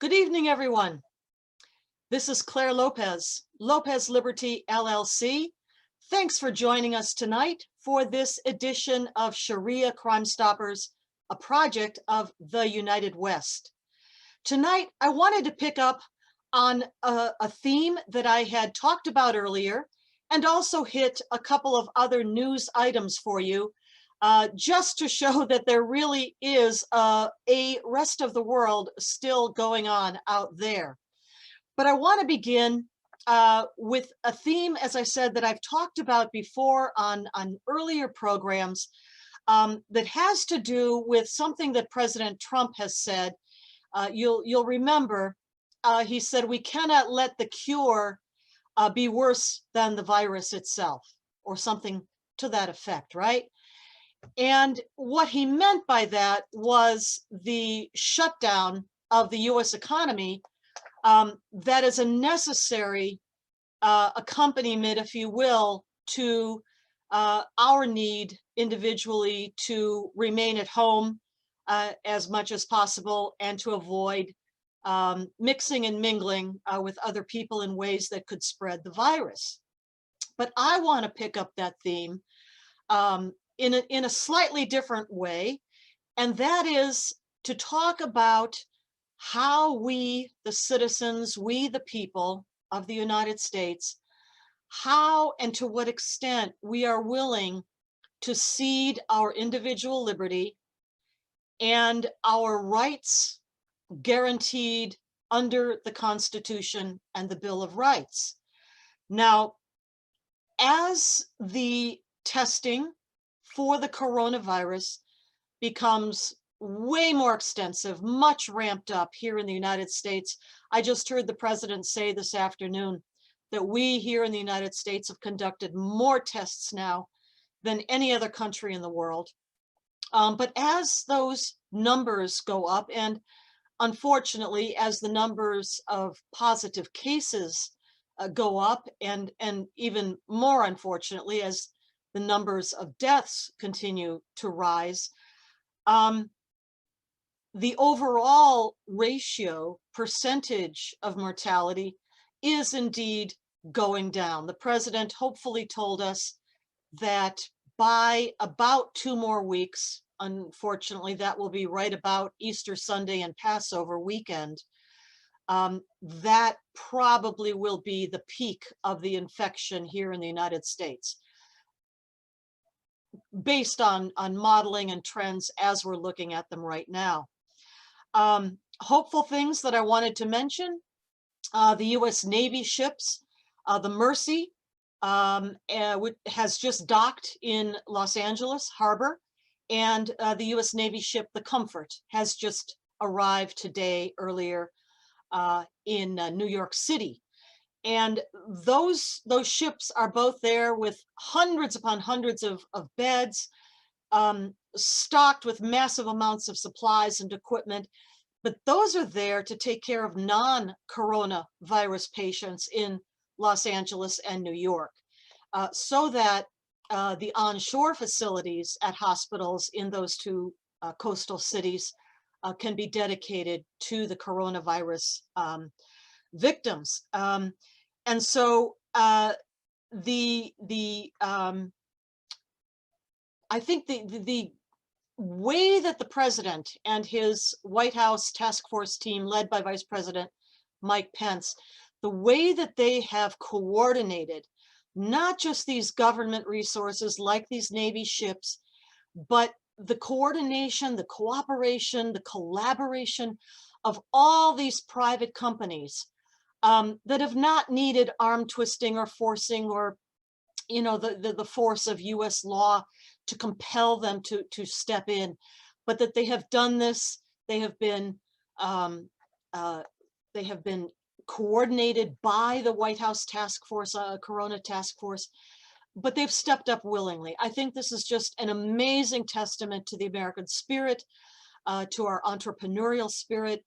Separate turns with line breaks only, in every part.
Good evening, everyone. This is Clare Lopez, Lopez Liberty LLC. Thanks for joining us tonight for this edition of Sharia Crime Stoppers, a project of the United West. Tonight, I wanted to pick up on a theme that I had talked about earlier and also hit a couple of other news items for you, just to show that there really is a rest of the world still going on out there. But I want to begin with a theme, as I said, that I've talked about before on earlier programs, that has to do with something that President Trump has said. You'll remember, he said, we cannot let the cure be worse than the virus itself, or something to that effect, right? And what he meant by that was the shutdown of the US economy. That is a necessary accompaniment, if you will, to our need individually to remain at home as much as possible and to avoid mixing and mingling with other people in ways that could spread the virus. But I want to pick up that theme in a slightly different way, and that is to talk about how we, the citizens, we, the people of the United States, how and to what extent we are willing to cede our individual liberty and our rights guaranteed under the Constitution and the Bill of Rights. Now, as the testing for the coronavirus becomes way more extensive, much ramped up here in the United States. I just heard the president say this afternoon that we here in the United States have conducted more tests now than any other country in the world. But as those numbers go up, and unfortunately, as the numbers of positive cases go up, and even more unfortunately, as the numbers of deaths continue to rise, the overall ratio, percentage of mortality is indeed going down. The president hopefully told us that by about 2 more weeks, unfortunately, that will be right about Easter Sunday and Passover weekend, that probably will be the peak of the infection here in the United States, based on modeling and trends as we're looking at them right now. Hopeful things that I wanted to mention, the US Navy ships, the Mercy has just docked in Los Angeles Harbor, and the US Navy ship, the Comfort, has just arrived today earlier in New York City. And those ships are both there with hundreds upon hundreds of beds, stocked with massive amounts of supplies and equipment. But those are there to take care of non-coronavirus patients in Los Angeles and New York, so that the onshore facilities at hospitals in those two coastal cities can be dedicated to the coronavirus victims. And so I think the way that the president and his White House task force team, led by Vice President Mike Pence, the way that they have coordinated not just these government resources like these Navy ships, but the coordination, the cooperation, the collaboration of all these private companies that have not needed arm twisting or forcing or, the force of US law to compel them to step in, but that they have done this. They have been coordinated by the White House task force, Corona task force, but they've stepped up willingly. I think this is just an amazing testament to the American spirit, to our entrepreneurial spirit.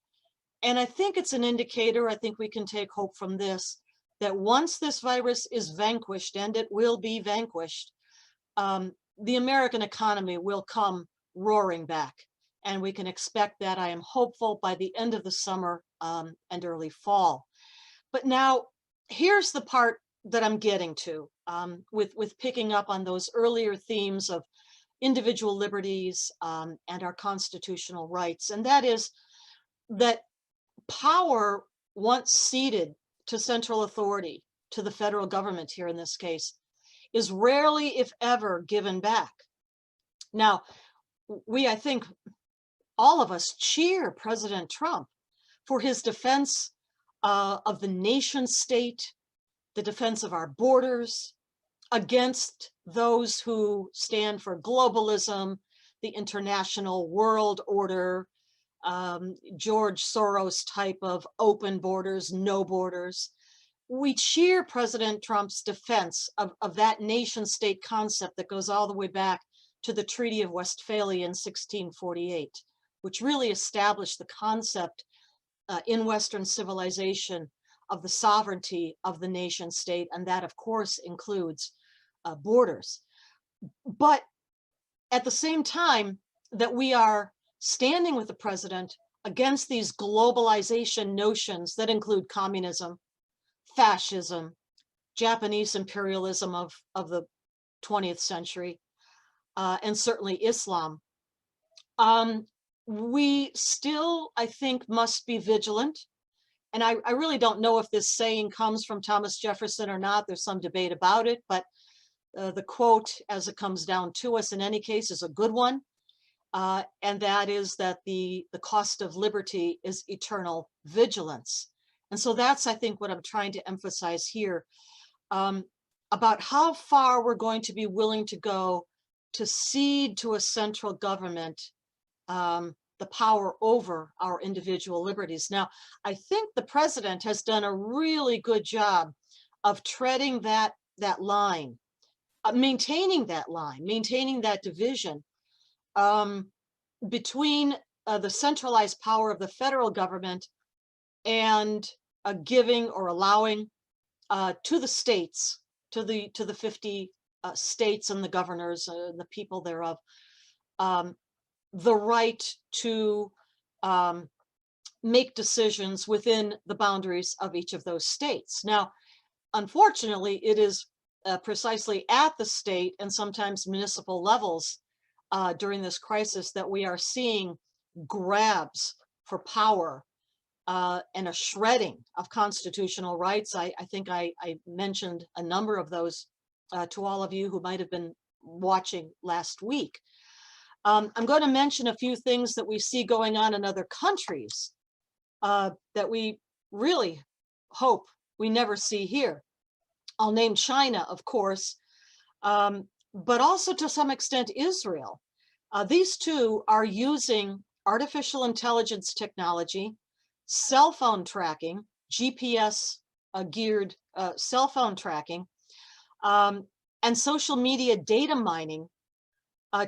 And I think it's an indicator, I think we can take hope from this, that once this virus is vanquished, and it will be vanquished, the American economy will come roaring back. And we can expect that. I am hopeful by the end of the summer, and early fall. But now here's the part that I'm getting to with picking up on those earlier themes of individual liberties and our constitutional rights. And that is that power once ceded to central authority, to the federal government here in this case, is rarely, if ever, given back. Now, I think all of us cheer President Trump for his defense of the nation state, the defense of our borders, against those who stand for globalism, the international world order, George Soros type of open borders, no borders. We cheer President Trump's defense of that nation state concept that goes all the way back to the Treaty of Westphalia in 1648, which really established the concept in Western civilization of the sovereignty of the nation state, and that of course includes borders. But at the same time that we are standing with the president against these globalization notions that include communism, fascism, Japanese imperialism of the 20th century, and certainly Islam, we still, I think, must be vigilant. And I really don't know if this saying comes from Thomas Jefferson or not. There's some debate about it, but the quote, as it comes down to us in any case, is a good one. And that is that the cost of liberty is eternal vigilance. And so that's, I think, what I'm trying to emphasize here about how far we're going to be willing to go to cede to a central government the power over our individual liberties. Now, I think the president has done a really good job of treading that line, maintaining that division between the centralized power of the federal government and giving or allowing to the states, to the 50 states and the governors and the people thereof, the right to make decisions within the boundaries of each of those states. Now, unfortunately, it is precisely at the state and sometimes municipal levels during this crisis that we are seeing grabs for power and a shredding of constitutional rights. I think I mentioned a number of those to all of you who might have been watching last week. I'm going to mention a few things that we see going on in other countries that we really hope we never see here. I'll name China, of course, but also to some extent Israel. These two are using artificial intelligence technology, cell phone tracking, GPS geared cell phone tracking, and social media data mining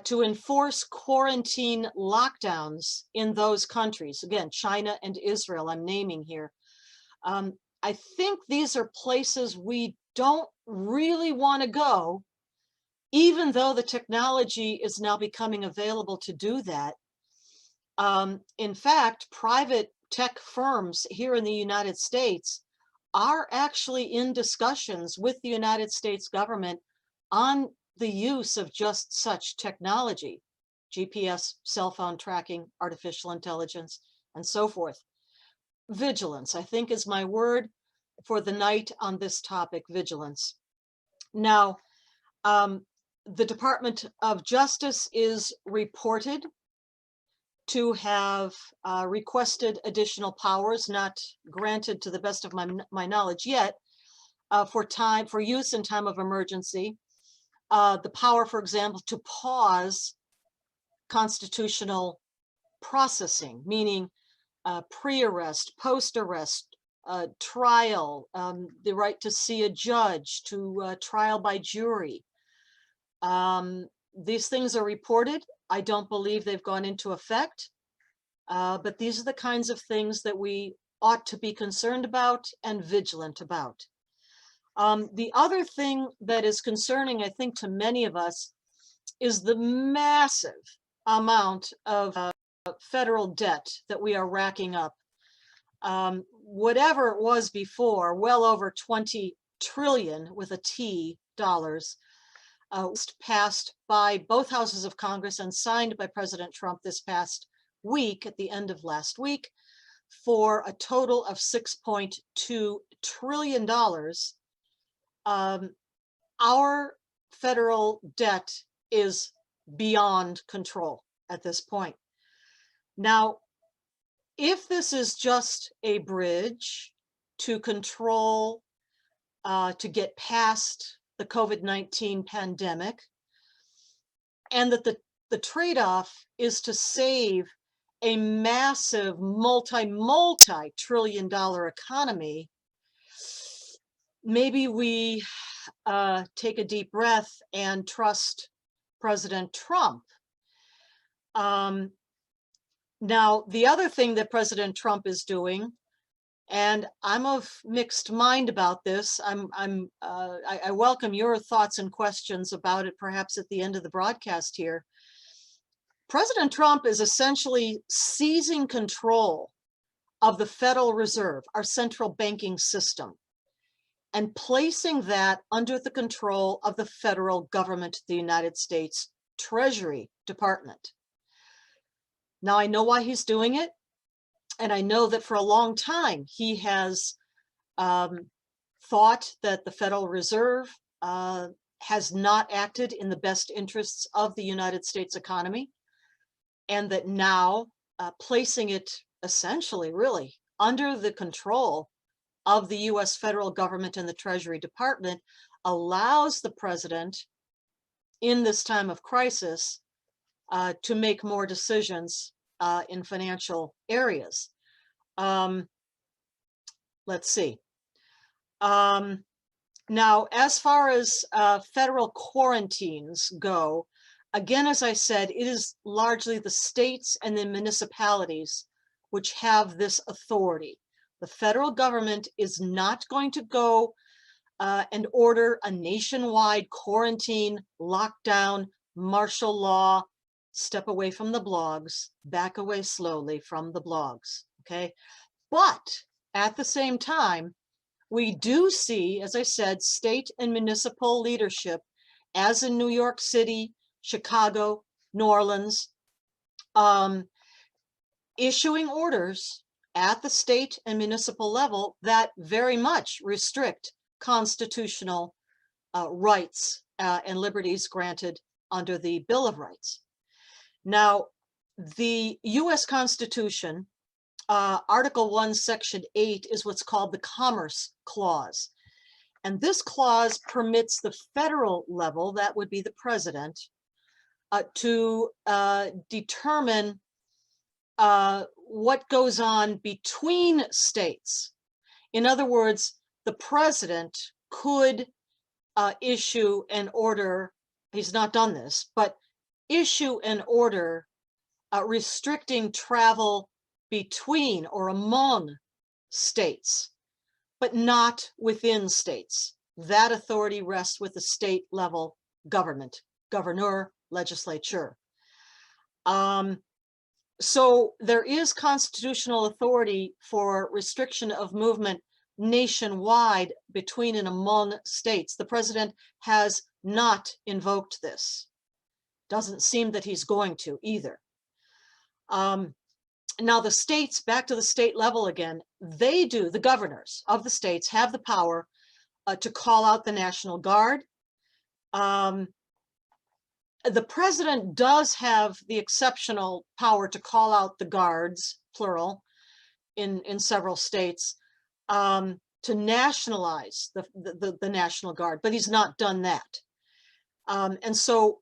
to enforce quarantine lockdowns in those countries. Again, China and Israel, I'm naming here. I think these are places we don't really want to go, even though the technology is now becoming available to do that. In fact, private tech firms here in the United States are actually in discussions with the United States government on the use of just such technology, GPS, cell phone tracking, artificial intelligence, and so forth. Vigilance, I think, is my word for the night on this topic, vigilance. Now, the Department of Justice is reported to have requested additional powers, not granted to the best of my knowledge yet, for use in time of emergency. The power, for example, to pause constitutional processing, meaning pre-arrest, post-arrest, trial, the right to see a judge, to trial by jury. These things are reported. I don't believe they've gone into effect, but these are the kinds of things that we ought to be concerned about and vigilant about. The other thing that is concerning, I think, to many of us is the massive amount of federal debt that we are racking up. whatever it was before, well over 20 trillion with a T dollars, was passed by both houses of Congress and signed by President Trump this past week, at the end of last week, for a total of $6.2 trillion. Our federal debt is beyond control at this point. Now, if this is just a bridge to control, to get past the COVID-19 pandemic, and that the trade-off is to save a massive multi-trillion dollar economy, maybe we take a deep breath and trust President Trump. Now, the other thing that President Trump is doing, and I'm of mixed mind about this, I welcome your thoughts and questions about it, perhaps at the end of the broadcast here. President Trump is essentially seizing control of the Federal Reserve, our central banking system, and placing that under the control of the federal government, the United States Treasury Department. Now, I know why he's doing it, and I know that for a long time he has thought that the Federal Reserve has not acted in the best interests of the United States economy, and that now placing it essentially really under the control of the US federal government and the Treasury Department allows the president in this time of crisis to make more decisions in financial areas. Let's see. Now, as far as federal quarantines go, again, as I said, it is largely the states and the municipalities which have this authority. The federal government is not going to go and order a nationwide quarantine, lockdown, martial law. Step away from the blogs, back away slowly from the blogs, okay? But at the same time, we do see, as I said, state and municipal leadership, as in New York City, Chicago, New Orleans, issuing orders at the state and municipal level that very much restrict constitutional rights and liberties granted under the Bill of Rights. Now, the US Constitution, Article 1, Section 8 is what's called the Commerce Clause. And this clause permits the federal level, that would be the president, to determine what goes on between states. In other words, the president could issue an order, he's not done this, but issue an order restricting travel between or among states, but not within states. That authority rests with the state level government, governor, legislature. So there is constitutional authority for restriction of movement nationwide between and among states. The president has not invoked this. Doesn't seem that he's going to either. Now the states, back to the state level again, they do, the governors of the states have the power to call out the National Guard. The president does have the exceptional power to call out the guards, plural, in several states, to nationalize the National Guard, but he's not done that. And so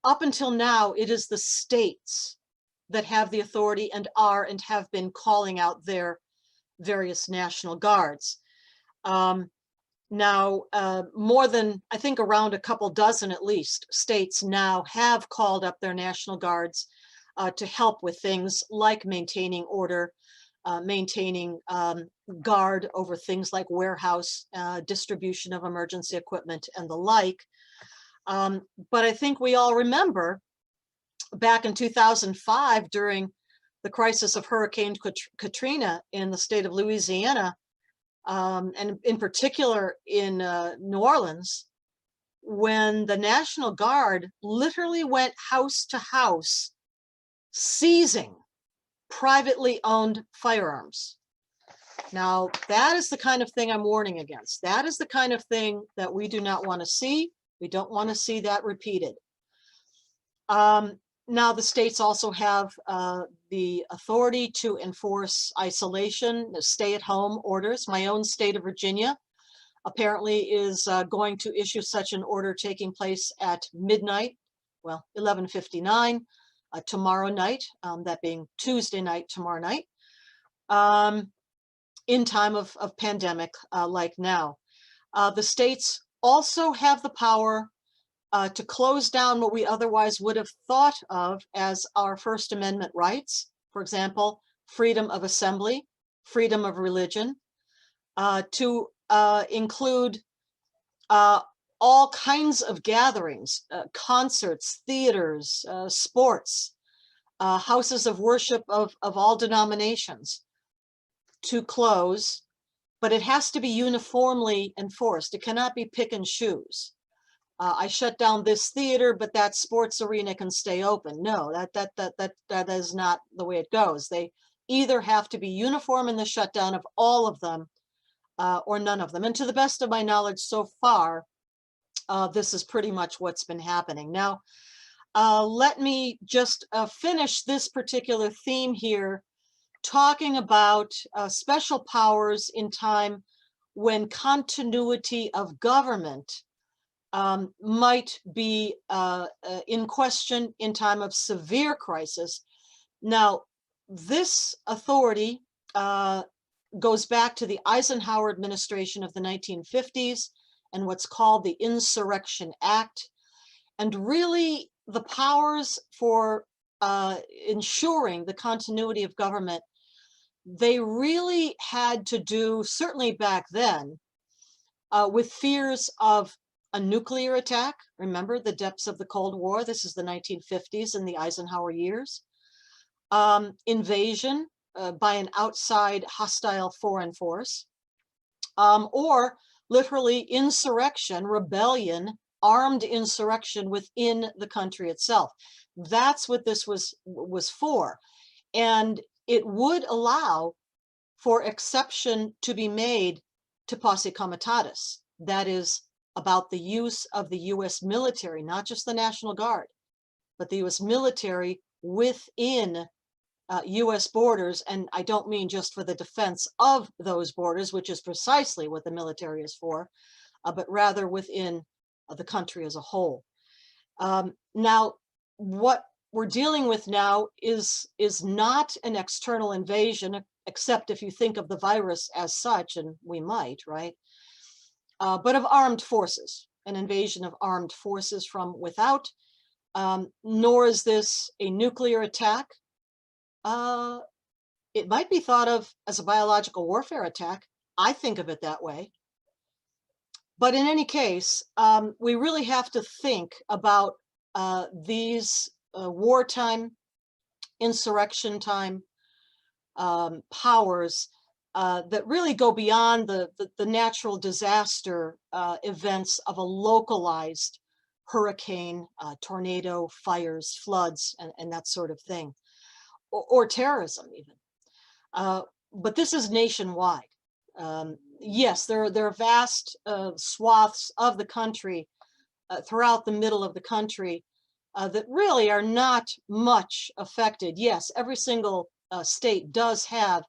up until now, it is the states that have the authority and are and have been calling out their various National Guards. Now, more than, I think around a couple dozen at least, states now have called up their National Guards to help with things like maintaining order, maintaining guard over things like warehouse, distribution of emergency equipment and the like. But I think we all remember back in 2005 during the crisis of Hurricane Katrina in the state of Louisiana, and in particular in New Orleans, when the National Guard literally went house to house, seizing privately owned firearms. Now, that is the kind of thing I'm warning against. That is the kind of thing that we do not want to see. We don't want to see that repeated. Now, the states also have the authority to enforce isolation, stay-at-home orders. My own state of Virginia apparently is going to issue such an order taking place at midnight, well, 11:59 tomorrow night, that being Tuesday night, tomorrow night, in time of pandemic like now. The states also have the power to close down what we otherwise would have thought of as our First Amendment rights. For example, freedom of assembly, freedom of religion, to include all kinds of gatherings, concerts, theaters, sports, houses of worship of all denominations, to close, but it has to be uniformly enforced. It cannot be pick and choose. I shut down this theater, but that sports arena can stay open. No, that is not the way it goes. They either have to be uniform in the shutdown of all of them or none of them. And to the best of my knowledge so far, this is pretty much what's been happening. Now, let me just finish this particular theme here, talking about special powers in time when continuity of government might be in question in time of severe crisis. Now, this authority goes back to the Eisenhower administration of the 1950s and what's called the Insurrection Act. And really, the powers for ensuring the continuity of government, they really had to do, certainly back then, with fears of a nuclear attack. Remember the depths of the Cold War. This is the 1950s and the Eisenhower years. Invasion by an outside hostile foreign force, or literally insurrection, rebellion, armed insurrection within the country itself. That's what this was for. And it would allow for exception to be made to posse comitatus. That is about the use of the US military, not just the National Guard, but the US military within US borders. And I don't mean just for the defense of those borders, which is precisely what the military is for, but rather within the country as a whole. Now, what we're dealing with now is not an external invasion, except if you think of the virus as such, and we might, right? But of armed forces, an invasion of armed forces from without, nor is this a nuclear attack. It might be thought of as a biological warfare attack. I think of it that way. But in any case, we really have to think about these wartime, insurrection time powers that really go beyond the natural disaster events of a localized hurricane, tornado, fires, floods, and that sort of thing, or terrorism even. But this is nationwide. Yes, there are vast swaths of the country, throughout the middle of the country, that really are not much affected. Yes, every single state does have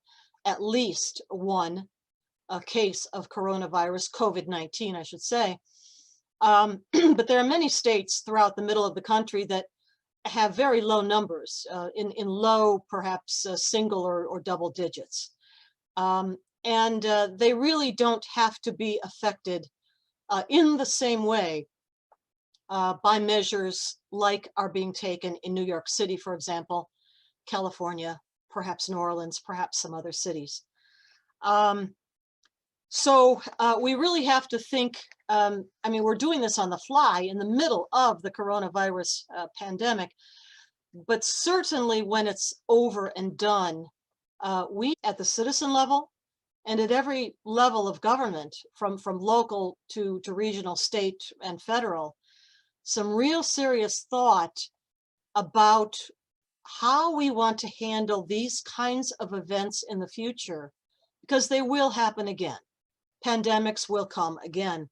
at least one case of coronavirus, COVID-19, I should say. But there are many states throughout the middle of the country that have very low numbers, in low, perhaps single or double digits. And they really don't have to be affected in the same way by measures like are being taken in New York City, for example, California, perhaps New Orleans, perhaps some other cities. So we really have to think, I mean, we're doing this on the fly in the middle of the coronavirus pandemic, But certainly when it's over and done, we at the citizen level and at every level of government, from local to regional, state, and federal, some real serious thought about how we want to handle these kinds of events in the future, because they will happen again. Pandemics will come again.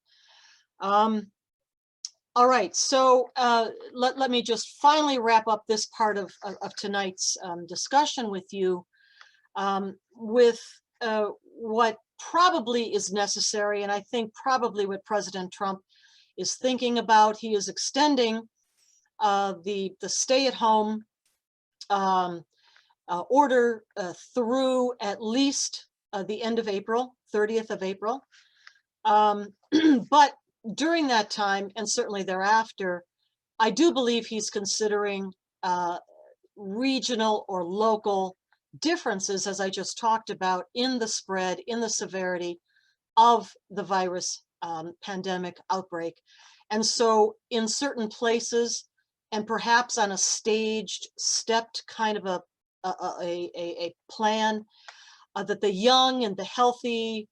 All right, so let me just finally wrap up this part of tonight's discussion with you with what probably is necessary, and I think probably what President Trump is thinking about. He is extending the stay-at-home order through at least the end of April, 30th of April. But during that time, and certainly thereafter, I do believe he's considering regional or local differences, as I just talked about, in the spread, in the severity of the virus pandemic outbreak. And so in certain places, and perhaps on a staged, stepped kind of a plan, that the young and the healthy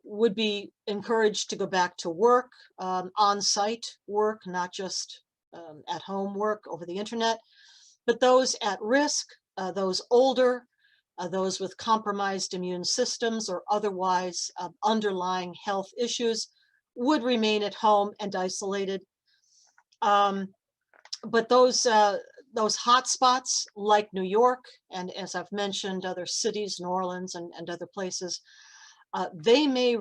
would be encouraged to go back to work, on-site work, not just at-home work over the internet. But those at risk, those older, those with compromised immune systems or otherwise underlying health issues would remain at home and isolated. But those hot spots like New York, and as I've mentioned, other cities, New Orleans and other places, they may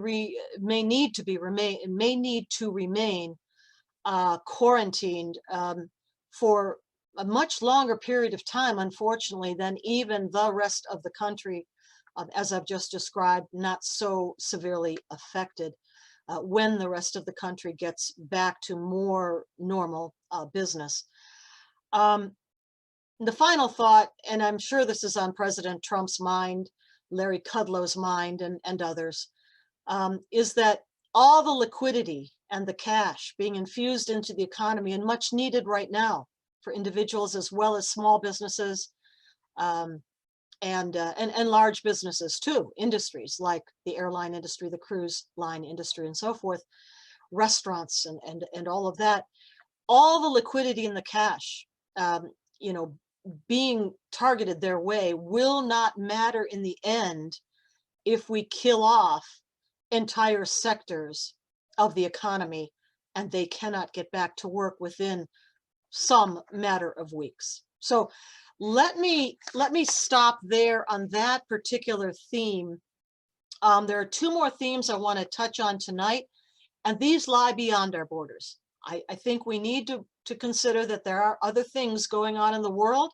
need to remain quarantined for a much longer period of time, unfortunately, than even the rest of the country, as I've just described, not so severely affected when the rest of the country gets back to more normal business. The final thought, and I'm sure this is on President Trump's mind, Larry Kudlow's mind, and others, is that all the liquidity and the cash being infused into the economy, and much needed right now for individuals as well as small businesses and large businesses too, industries like the airline industry, the cruise line industry, and so forth, restaurants and all of that, all the liquidity and the cash, you know, being targeted their way will not matter in the end if we kill off entire sectors of the economy and they cannot get back to work within some matter of weeks. So let me stop there on that particular theme. There are two more themes I want to touch on tonight, and these lie beyond our borders. I think we need to consider that there are other things going on in the world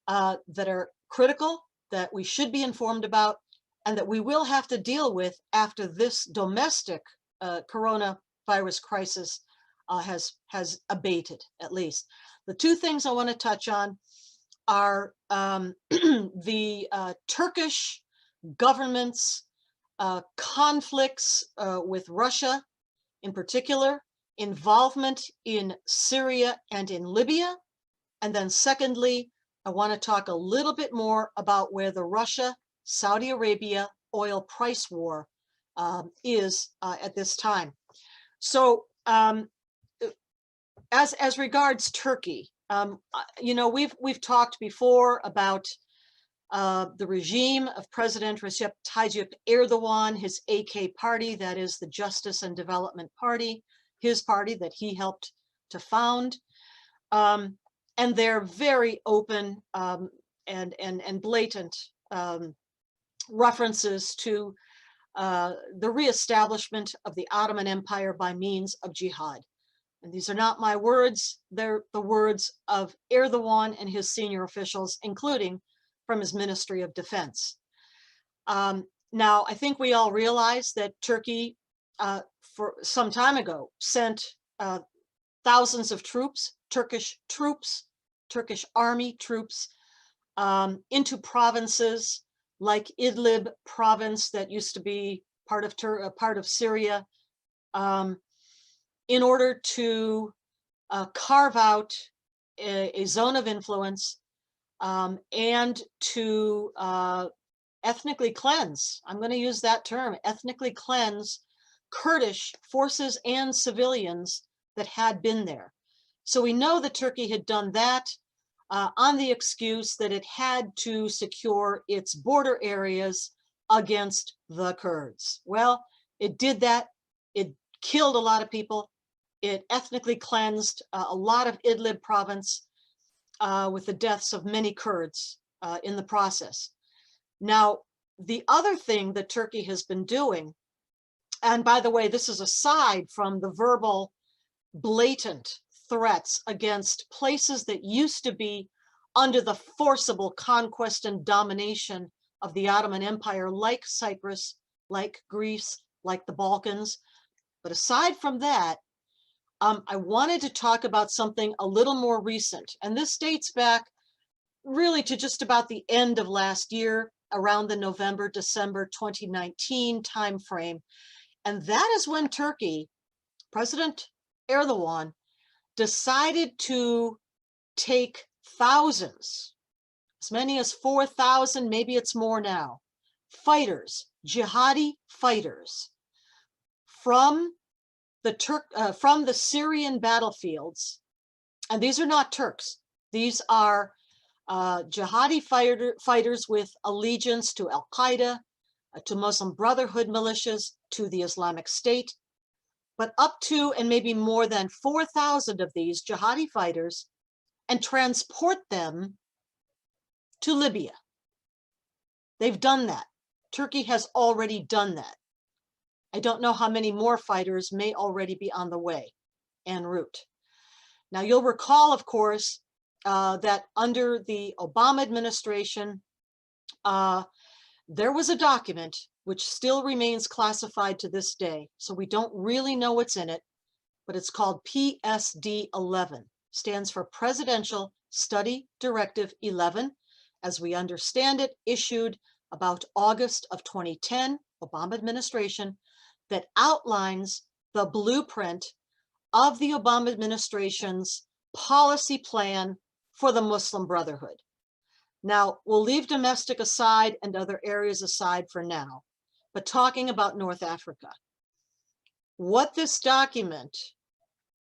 that are critical, that we should be informed about, and that we will have to deal with after this domestic coronavirus crisis has abated, at least. The two things I want to touch on are the Turkish government's conflicts with Russia, in particular, involvement in Syria and in Libya. And then secondly, I want to talk a little bit more about where the Russia-Saudi Arabia oil price war is at this time. So as regards Turkey, you know, we've talked before about the regime of President Recep Tayyip Erdogan, his AK party, that is the Justice and Development Party, his party that he helped to found. And they're very open and blatant references to the reestablishment of the Ottoman Empire by means of jihad. And these are not my words, they're the words of Erdogan and his senior officials, including from his Ministry of Defense. Now, I think we all realize that Turkey, for some time ago, sent thousands of troops, Turkish army troops, into provinces like Idlib province that used to be part of Syria, in order to carve out a zone of influence, and to ethnically cleanse, I'm going to use that term, ethnically cleanse Kurdish forces and civilians that had been there. So we know that Turkey had done that on the excuse that it had to secure its border areas against the Kurds. Well, it did that. It killed a lot of people. It ethnically cleansed a lot of Idlib province with the deaths of many Kurds in the process. Now, the other thing that Turkey has been doing, and by the way, this is aside from the verbal, blatant threats against places that used to be under the forcible conquest and domination of the Ottoman Empire, like Cyprus, like Greece, like the Balkans. But aside from that, I wanted to talk about something a little more recent, and this dates back really to just about the end of last year, around the November, December 2019 timeframe. And that is when Turkey, President Erdogan, decided to take thousands, as many as 4,000, maybe it's more now, fighters, jihadi fighters, from the Syrian battlefields. And these are not Turks. These are jihadi fighters with allegiance to Al-Qaeda, to Muslim Brotherhood militias, to the Islamic State. But up to and maybe more than 4,000 of these jihadi fighters, and transport them to Libya. They've done that. Turkey has already done that. I don't know how many more fighters may already be on the way en route. Now, you'll recall, of course, that under the Obama administration, there was a document which still remains classified to this day. So we don't really know what's in it, but it's called PSD 11, stands for Presidential Study Directive 11, as we understand it, issued about August of 2010, Obama administration, that outlines the blueprint of the Obama administration's policy plan for the Muslim Brotherhood. Now, we'll leave domestic aside and other areas aside for now, but talking about North Africa. What this document,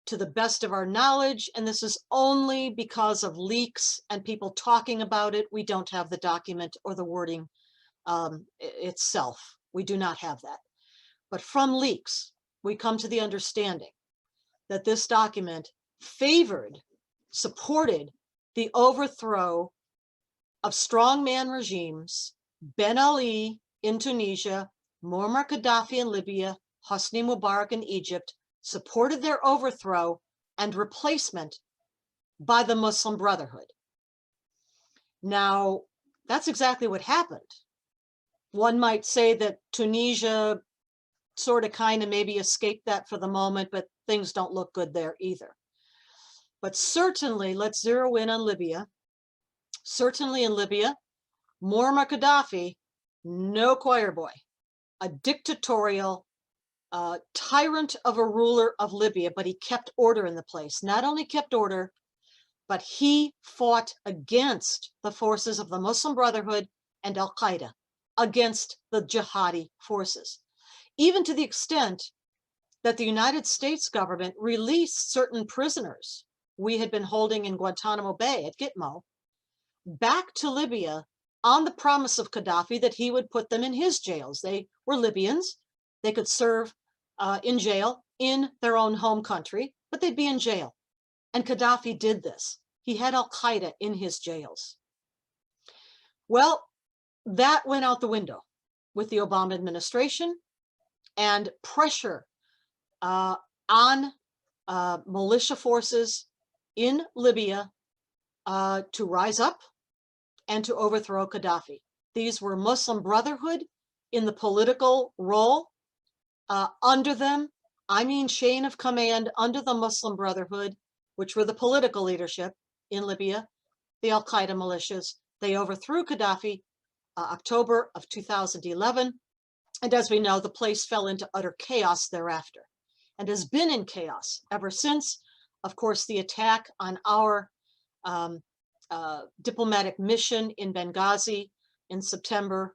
to the best of our knowledge, and this is only because of leaks and people talking about it, we don't have the document or the wording itself. We do not have that. But from leaks, we come to the understanding that this document favored, supported the overthrow of strongman regimes, Ben Ali in Tunisia, Muammar Gaddafi in Libya, Hosni Mubarak in Egypt, supported their overthrow and replacement by the Muslim Brotherhood. Now, that's exactly what happened. One might say that Tunisia sort of kind of maybe escaped that for the moment, but things don't look good there either. But certainly, let's zero in on Libya. Certainly in Libya, Muammar Gaddafi, no choir boy, a dictatorial tyrant of a ruler of Libya, but he kept order in the place. Not only kept order, but he fought against the forces of the Muslim Brotherhood and Al-Qaeda, against the jihadi forces, even to the extent that the United States government released certain prisoners we had been holding in Guantanamo Bay at Gitmo back to Libya on the promise of Gaddafi that he would put them in his jails. They were Libyans. They could serve in jail in their own home country, but they'd be in jail. And Gaddafi did this. He had Al-Qaeda in his jails. Well, that went out the window with the Obama administration, and pressure on militia forces in Libya to rise up and to overthrow Gaddafi. These were Muslim Brotherhood in the political role. Under them, I mean chain of command under the Muslim Brotherhood, which were the political leadership in Libya, the Al-Qaeda militias. They overthrew Gaddafi October of 2011. And as we know, the place fell into utter chaos thereafter and has been in chaos ever since. Of course, the attack on our diplomatic mission in Benghazi in September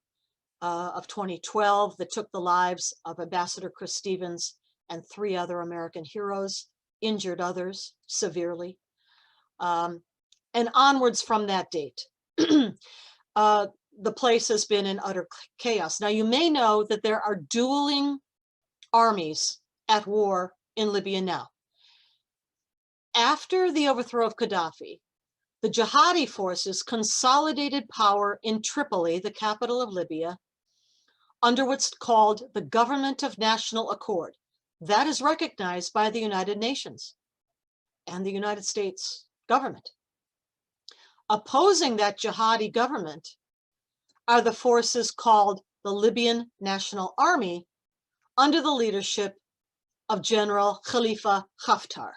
of 2012 that took the lives of Ambassador Chris Stevens and 3 other American heroes, injured others severely. And onwards from that date, the place has been in utter chaos. Now, you may know that there are dueling armies at war in Libya now. After the overthrow of Gaddafi, the jihadi forces consolidated power in Tripoli, the capital of Libya, under what's called the Government of National Accord. That is recognized by the United Nations and the United States government. Opposing that jihadi government are the forces called the Libyan National Army under the leadership of General Khalifa Haftar.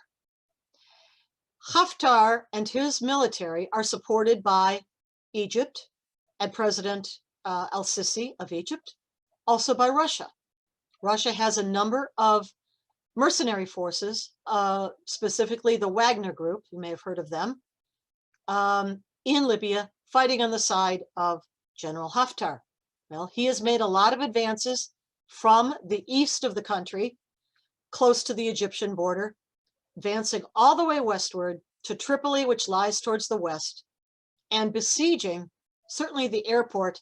Haftar and his military are supported by Egypt and President al-Sisi of Egypt, also by Russia. Russia has a number of mercenary forces, specifically the Wagner Group, you may have heard of them, in Libya, fighting on the side of General Haftar. Well, he has made a lot of advances from the east of the country, close to the Egyptian border, advancing all the way westward to Tripoli, which lies towards the west, and besieging certainly the airport,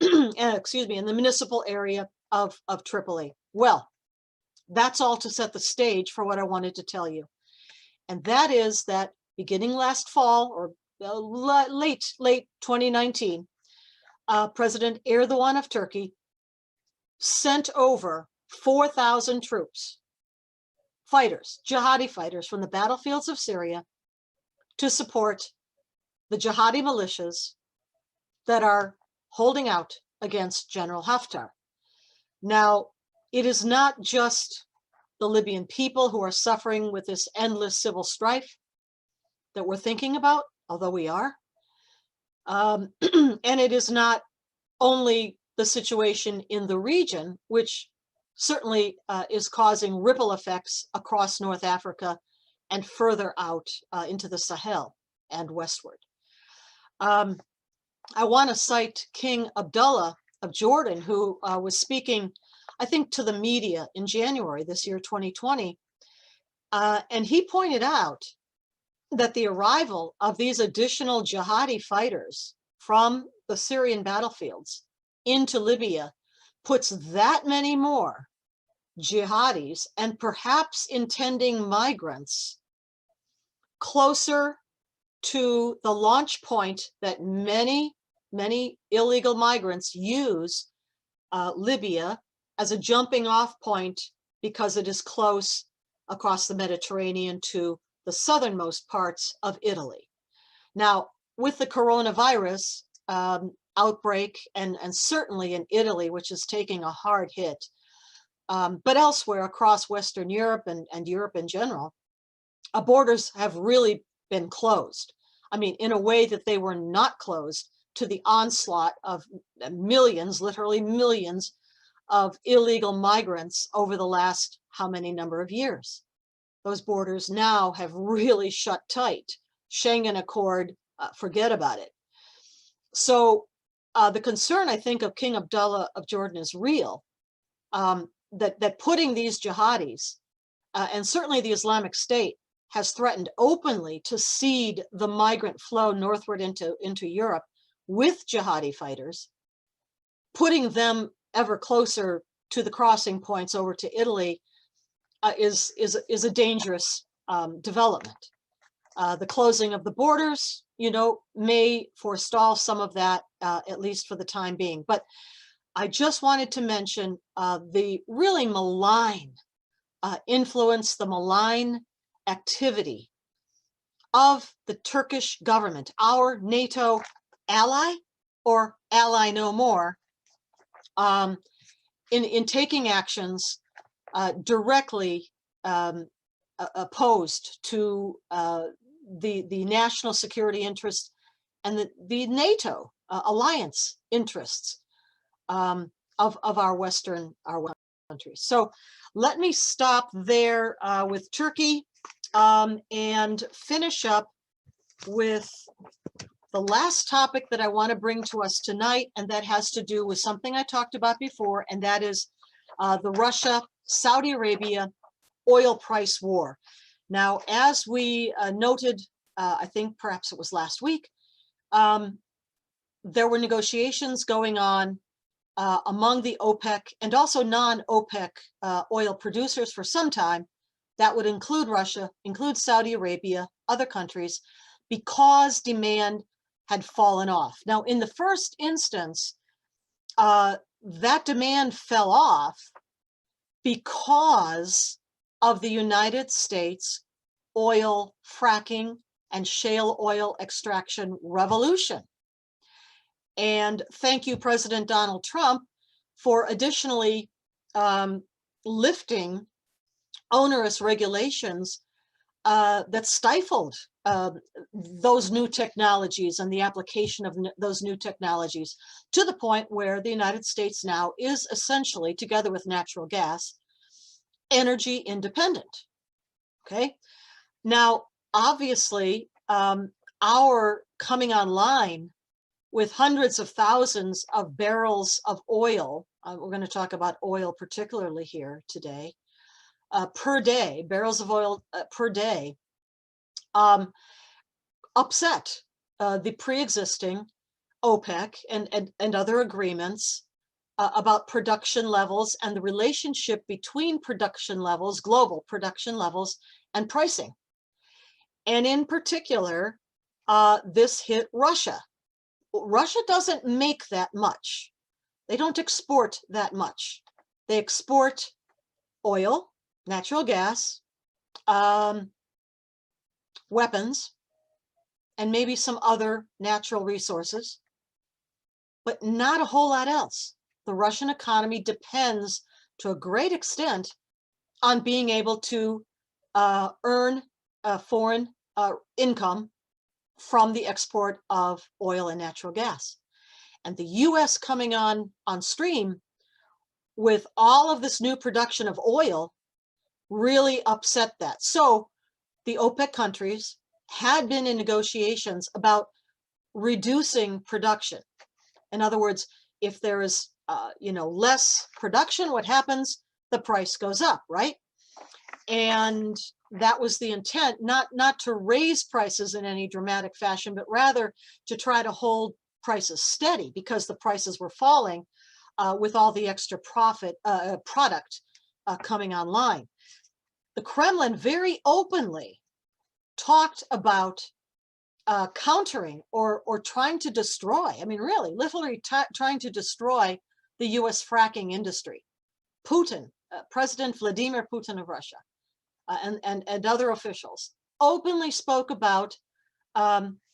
excuse me, in the municipal area of Tripoli. Well, that's all to set the stage for what I wanted to tell you. And that is that beginning last fall, or late 2019, President Erdogan of Turkey sent over 4,000 troops, fighters, jihadi fighters from the battlefields of Syria to support the jihadi militias that are holding out against General Haftar. Now, it is not just the Libyan people who are suffering with this endless civil strife that we're thinking about, although we are. And it is not only the situation in the region, which certainly is causing ripple effects across North Africa and further out into the Sahel and westward. I want to cite King Abdullah of Jordan, who was speaking, I think, to the media in January this year, 2020. And he pointed out that the arrival of these additional jihadi fighters from the Syrian battlefields into Libya puts that many more jihadis and perhaps intending migrants closer to the launch point that many illegal migrants use Libya as a jumping off point, because it is close across the Mediterranean to the southernmost parts of Italy. Now, with the coronavirus outbreak, and certainly in Italy, which is taking a hard hit, but elsewhere across Western Europe and Europe in general, borders have really been closed. I mean, in a way that they were not closed to the onslaught of millions, literally millions, of illegal migrants over the last how many number of years. Those borders now have really shut tight. Schengen Accord, forget about it. So the concern, I think, of King Abdullah of Jordan is real, that putting these jihadis, and certainly the Islamic State, has threatened openly to cede the migrant flow northward into Europe with jihadi fighters, putting them ever closer to the crossing points over to Italy is a dangerous development. The closing of the borders, may forestall some of that, at least for the time being. But I just wanted to mention the really malign influence, the malign activity of the Turkish government, our NATO ally, or ally no more, in taking actions directly opposed to the national security interests and the NATO alliance interests of our Western countries. So let me stop there with Turkey and finish up with the last topic that I want to bring to us tonight, and that has to do with something I talked about before, and that is the Russia-Saudi Arabia oil price war. Now, as we noted, I think perhaps it was last week, there were negotiations going on among the OPEC and also non-OPEC oil producers for some time. That would include Russia, include Saudi Arabia, other countries, because demand had fallen off. Now, in the first instance, that demand fell off because of the United States oil fracking and shale oil extraction revolution. And thank you, President Donald Trump, for additionally lifting onerous regulations that stifled those new technologies and the application of those new technologies, to the point where the United States now is essentially, together with natural gas, energy independent. Okay. Now, obviously, our coming online with hundreds of thousands of barrels of oil, we're going to talk about oil particularly here today, per day, barrels of oil per day, upset the pre-existing OPEC and other agreements about production levels and the relationship between production levels, global production levels, and pricing. And in particular, this hit Russia. Russia doesn't make that much. They don't export that much. They export oil, natural gas, weapons, and maybe some other natural resources, but not a whole lot else. The Russian economy depends to a great extent on being able to earn foreign income from the export of oil and natural gas. And the US coming on stream with all of this new production of oil really upset that. So the OPEC countries had been in negotiations about reducing production. In other words, if there is less production, what happens? The price goes up, right? And that was the intent, not to raise prices in any dramatic fashion, but rather to try to hold prices steady, because the prices were falling with all the extra product coming online. The Kremlin very openly talked about countering or trying to destroy, I mean, really, literally trying to destroy the US fracking industry. Putin, President Vladimir Putin of Russia, and other officials openly spoke about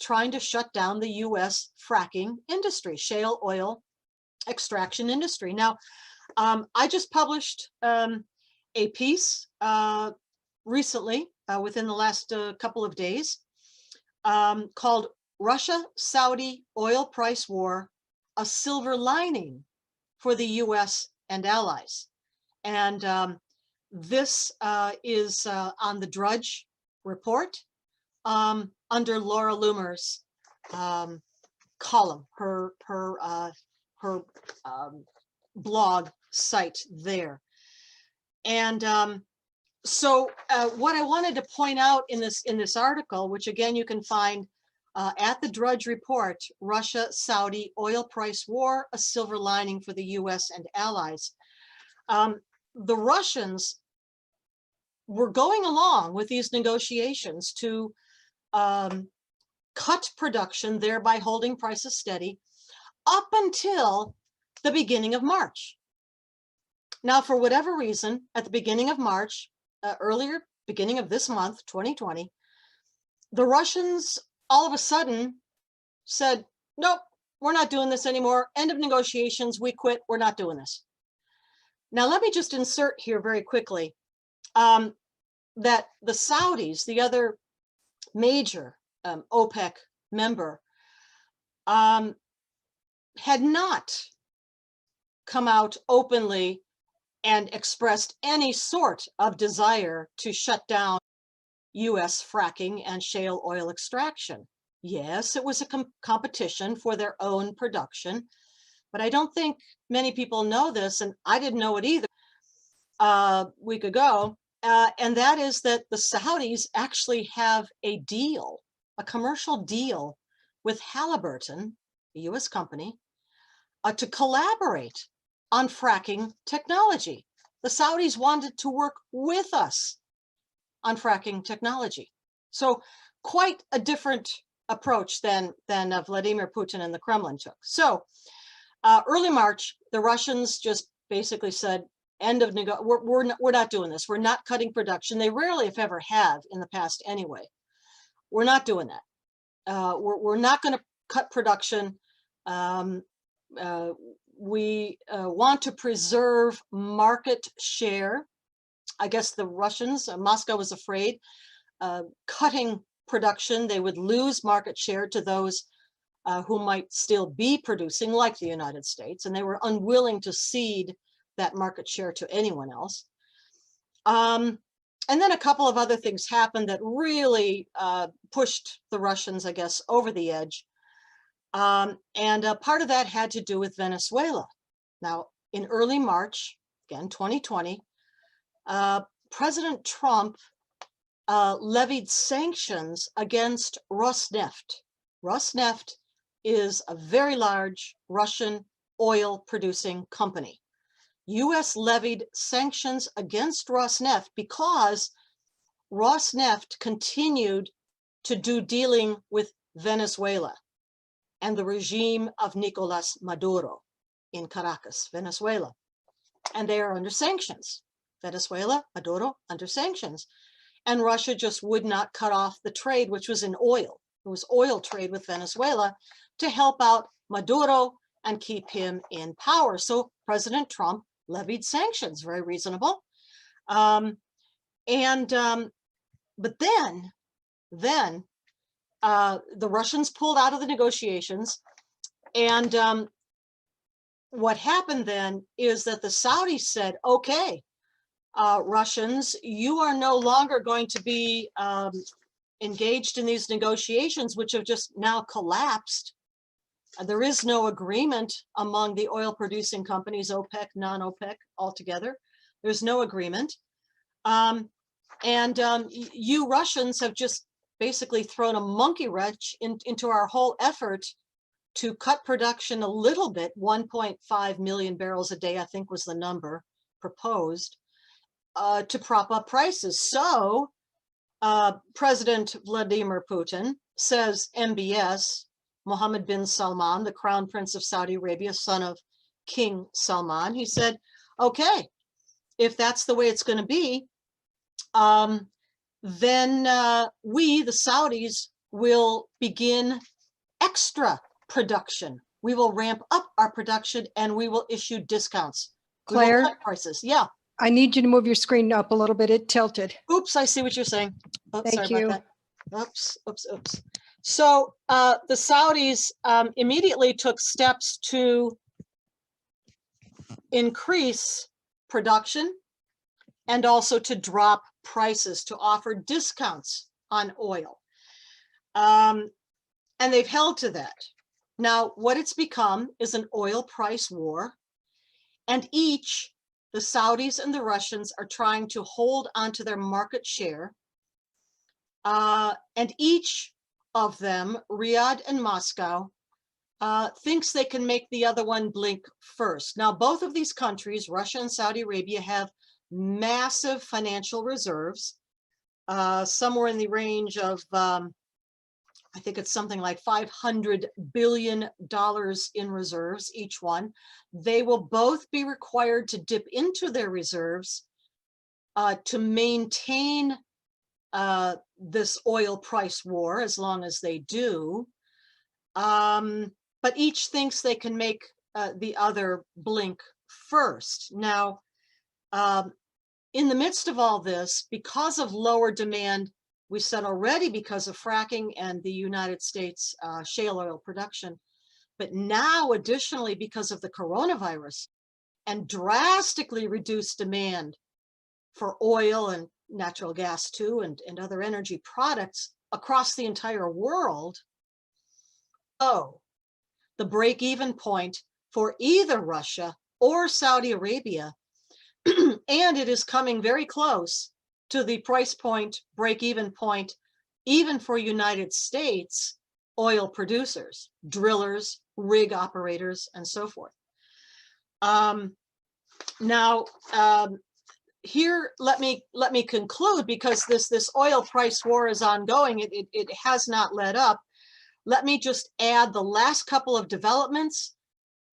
trying to shut down the US fracking industry, shale oil extraction industry. Now, I just published a piece recently, within the last couple of days, called Russia-Saudi Oil Price War, a Silver Lining for the US and Allies. And this is on the Drudge report under Laura Loomer's column, her blog site there. And so what I wanted to point out in this article, which again you can find at the Drudge report, Russia-Saudi Oil Price War, a Silver Lining for the US and Allies. The Russians were going along with these negotiations to cut production, thereby holding prices steady, up until the beginning of March. Now, for whatever reason, at the beginning of March, beginning of this month, 2020, the Russians all of a sudden said, nope, we're not doing this anymore. End of negotiations. We quit. We're not doing this. Now, let me just insert here very quickly that the Saudis, the other major OPEC member, had not come out openly and expressed any sort of desire to shut down US fracking and shale oil extraction. Yes, it was a competition for their own production, but I don't think many people know this, and I didn't know it either a week ago, and that is that the Saudis actually have a deal, a commercial deal with Halliburton, a US company, to collaborate on fracking technology. The Saudis wanted to work with us on fracking technology. So quite a different approach than Vladimir Putin and the Kremlin took. So early March, the Russians just basically said, end of we're not doing this. We're not cutting production. They rarely, if ever, have in the past anyway. We're not doing that. We're not going to cut production. We want to preserve market share. I guess the Russians, Moscow was afraid, cutting production, they would lose market share to those who might still be producing, like the United States, and they were unwilling to cede that market share to anyone else. And then a couple of other things happened that really pushed the Russians, I guess, over the edge. And part of that had to do with Venezuela. Now, in early March, again, 2020, President Trump levied sanctions against Rosneft. Rosneft is a very large Russian oil producing company. US levied sanctions against Rosneft because Rosneft continued to do dealing with Venezuela and the regime of Nicolas Maduro in Caracas, Venezuela. And they are under sanctions. Venezuela, Maduro, under sanctions. And Russia just would not cut off the trade, which was in oil. It was oil trade with Venezuela to help out Maduro and keep him in power. So President Trump levied sanctions, very reasonable. But then the Russians pulled out of the negotiations. And what happened then is that the Saudis said, okay, Russians, you are no longer going to be engaged in these negotiations, which have just now collapsed. There is no agreement among the oil producing companies, OPEC, non-OPEC, altogether. There's no agreement. You Russians have just basically thrown a monkey wrench into our whole effort to cut production a little bit. 1.5 million barrels a day, I think, was the number proposed, to prop up prices. So President Vladimir Putin, says MBS, Mohammed bin Salman, the Crown Prince of Saudi Arabia, son of King Salman, he said, okay, if that's the way it's going to be, then we, the Saudis, will begin extra production. We will ramp up our production and we will issue discounts.
Claire,
cut prices. Yeah.
I need you to move your screen up a little bit. It tilted.
Oops, I see what you're saying. Oh,
Thank
sorry
you.
about that. Oops. So the Saudis immediately took steps to increase production and also to drop prices, to offer discounts on oil. And they've held to that. Now, what it's become is an oil price war, and each, the Saudis and the Russians, are trying to hold onto their market share. And each of them, Riyadh and Moscow, thinks they can make the other one blink first. Now, both of these countries, Russia and Saudi Arabia, have massive financial reserves, somewhere in the range of, I think it's something like $500 billion in reserves, each one. They will both be required to dip into their reserves to maintain this oil price war as long as they do. But each thinks they can make the other blink first. Now, in the midst of all this, because of lower demand, we said already because of fracking and the United States shale oil production, but now additionally because of the coronavirus and drastically reduced demand for oil and natural gas too, and other energy products across the entire world, the break-even point for either Russia or Saudi Arabia, and it is coming very close to the price point, break-even point, even for United States oil producers, drillers, rig operators, and so forth. Here, let me conclude, because this oil price war is ongoing. It has not let up. Let me just add the last couple of developments.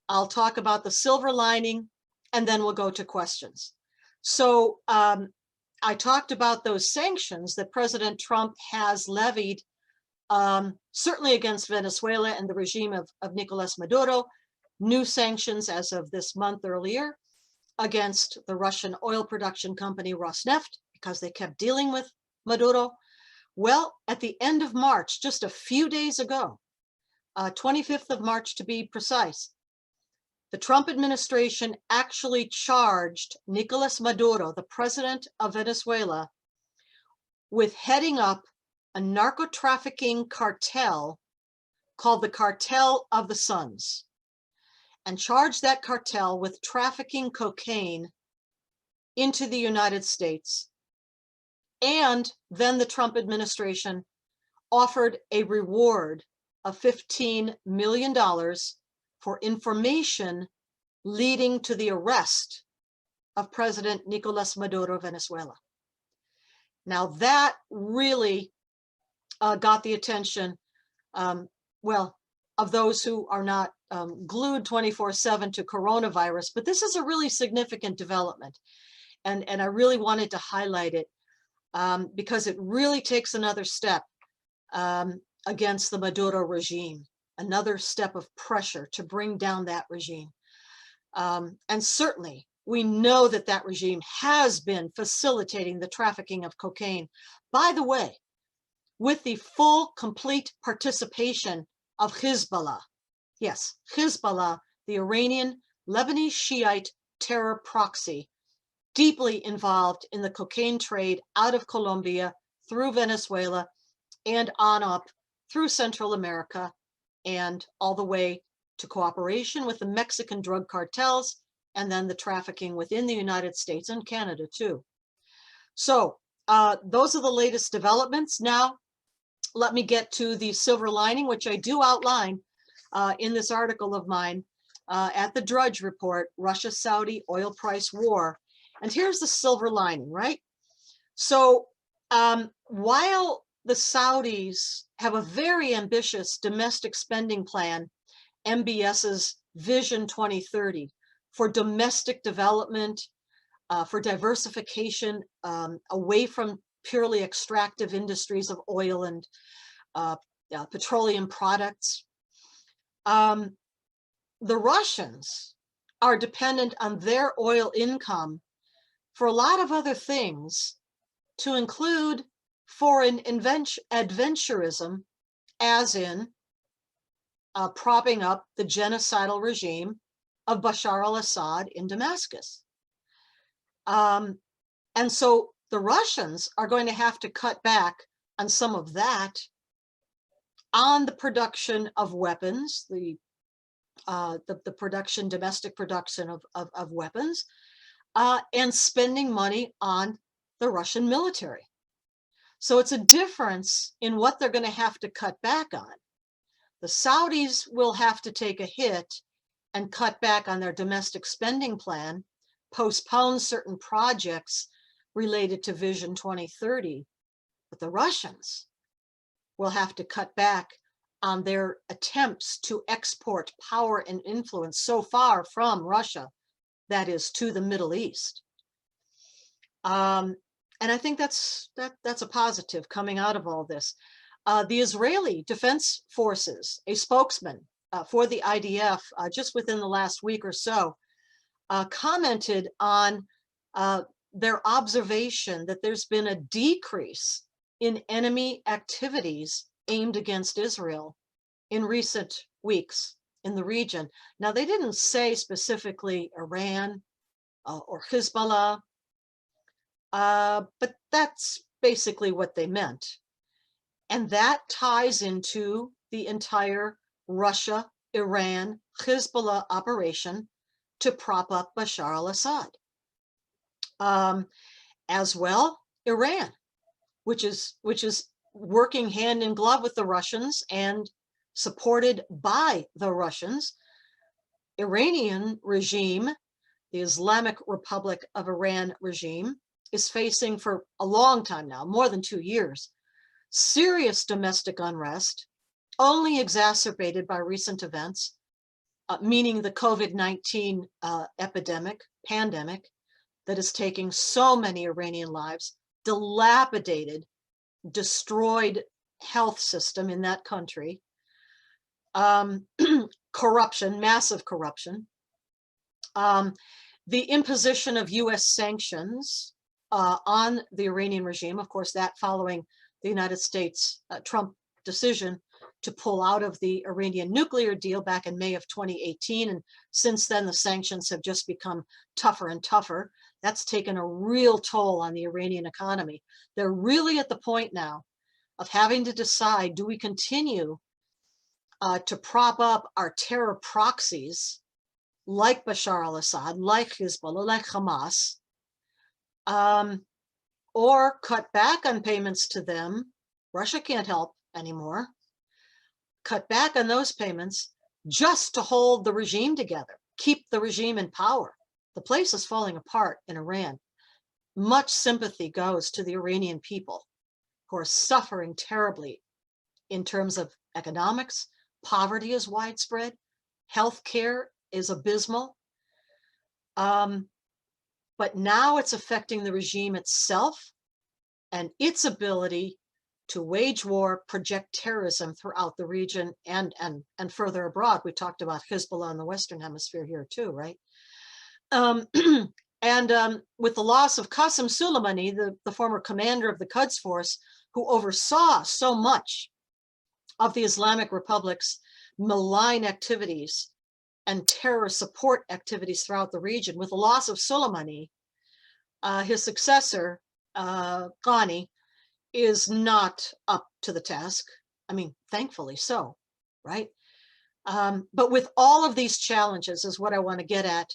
I'll talk about the silver lining, and then we'll go to questions. So I talked about those sanctions that President Trump has levied, certainly against Venezuela and the regime of Nicolas Maduro, new sanctions as of this month earlier against the Russian oil production company Rosneft, because they kept dealing with Maduro. Well, at the end of March, just a few days ago, 25th of March to be precise, the Trump administration actually charged Nicolas Maduro, the president of Venezuela, with heading up a narco-trafficking cartel called the Cartel of the Suns, and charged that cartel with trafficking cocaine into the United States. And then the Trump administration offered a reward of $15 million for information leading to the arrest of President Nicolas Maduro of Venezuela. Now that really got the attention, well, of those who are not glued 24/7 to coronavirus, but this is a really significant development. And I really wanted to highlight it because it really takes another step against the Maduro regime, another step of pressure to bring down that regime. And certainly we know that that regime has been facilitating the trafficking of cocaine, by the way, with the full, complete participation of Hezbollah. Yes, Hezbollah, the Iranian Lebanese Shiite terror proxy, deeply involved in the cocaine trade out of Colombia through Venezuela and on up through Central America and all the way to cooperation with the Mexican drug cartels, and then the trafficking within the United States and Canada too. So those are the latest developments. Now, let me get to the silver lining, which I do outline in this article of mine at the Drudge Report, Russia-Saudi oil price war. And here's the silver lining, right? So while the Saudis have a very ambitious domestic spending plan, MBS's Vision 2030, for domestic development, for diversification away from purely extractive industries of oil and petroleum products. The Russians are dependent on their oil income for a lot of other things, to include foreign adventurism, as in propping up the genocidal regime of Bashar al-Assad in Damascus. And so the Russians are going to have to cut back on some of that, on the production of weapons, the production, domestic production of weapons, and spending money on the Russian military. So it's a difference in what they're going to have to cut back on. The Saudis will have to take a hit and cut back on their domestic spending plan, postpone certain projects related to Vision 2030, but the Russians will have to cut back on their attempts to export power and influence so far from Russia, that is, to the Middle East. And I think that's a positive coming out of all this. The Israeli Defense Forces, a spokesman for the IDF, just within the last week or so, commented on their observation that there's been a decrease in enemy activities aimed against Israel in recent weeks in the region. Now, they didn't say specifically Iran or Hezbollah, but that's basically what they meant. And that ties into the entire Russia-Iran Hezbollah operation to prop up Bashar al-Assad. As well, Iran, which is working hand in glove with the Russians and supported by the Russians. Iranian regime, the Islamic Republic of Iran regime, is facing for a long time now, more than 2 years, serious domestic unrest, only exacerbated by recent events, meaning the COVID-19 pandemic that is taking so many Iranian lives, dilapidated, destroyed health system in that country, corruption, massive corruption, the imposition of US sanctions on the Iranian regime, of course, that following the United States Trump decision to pull out of the Iranian nuclear deal back in May of 2018. And since then, the sanctions have just become tougher and tougher. That's taken a real toll on the Iranian economy. They're really at the point now of having to decide, do we continue to prop up our terror proxies like Bashar al-Assad, like Hezbollah, like Hamas, or cut back on payments to them? Russia can't help anymore. Cut back on those payments just to hold the regime together, keep the regime in power. The place is falling apart in Iran. Much sympathy goes to the Iranian people who are suffering terribly in terms of economics. Poverty is widespread. Healthcare is abysmal. But now it's affecting the regime itself and its ability to wage war, project terrorism throughout the region and further abroad. We talked about Hezbollah in the Western Hemisphere here too, right? With the loss of Qasem Soleimani, the former commander of the Quds Force, who oversaw so much of the Islamic Republic's malign activities and terror support activities throughout the region, with the loss of Soleimani, his successor, Ghani, is not up to the task. I mean, thankfully so, right? But with all of these challenges is what I want to get at.